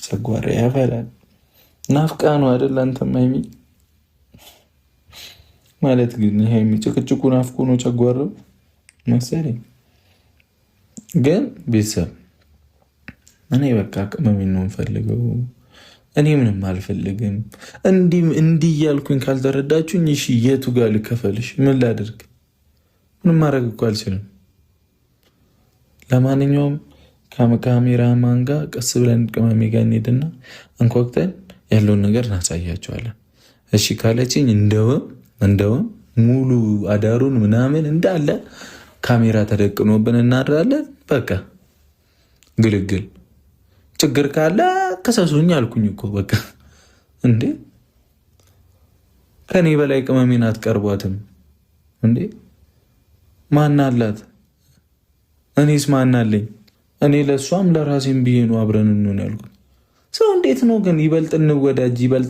ጨጓራ ያፈላል። ናፍቃ ነው አይደል? አንተም ሀይሚ ማለት ግን ሀይሚ ጭቅጭቁ ናፍቆ ነው ጨጓራው መሰለኝ። ግን ቤተሰብ እኔ በቃ ቅመሜን ነው የምፈልገው። እኔ ምንም አልፈልግም። እንዲህ እያልኩኝ ካልተረዳችሁኝ፣ እሺ የቱ ጋር ልከፈልሽ? ምን ላድርግ? ምንም ማድረግ እኮ አልችልም። ለማንኛውም ከካሜራማን ጋር ቀስ ብለን ቅመሜ ጋር እንሄድና እንኳኩተን ያለውን ነገር እናሳያቸዋለን። እሺ ካለችኝ እንደውም ሙሉ አዳሩን ምናምን እንዳለ ካሜራ ተደቅኖብን እናድራለን። በቃ ግልግል። ችግር ካለ ከሰሱኝ አልኩኝ እኮ በቃ። እንዴ ከኔ በላይ ቅመሜን አትቀርቧትም እንዴ? ማን አላት? እኔስ ማን አለኝ? እኔ ለእሷም ለራሴም ብዬ ነው አብረን እንሆን ያልኩት። ሰው እንዴት ነው ግን ይበልጥ እንወዳጅ ይበልጥ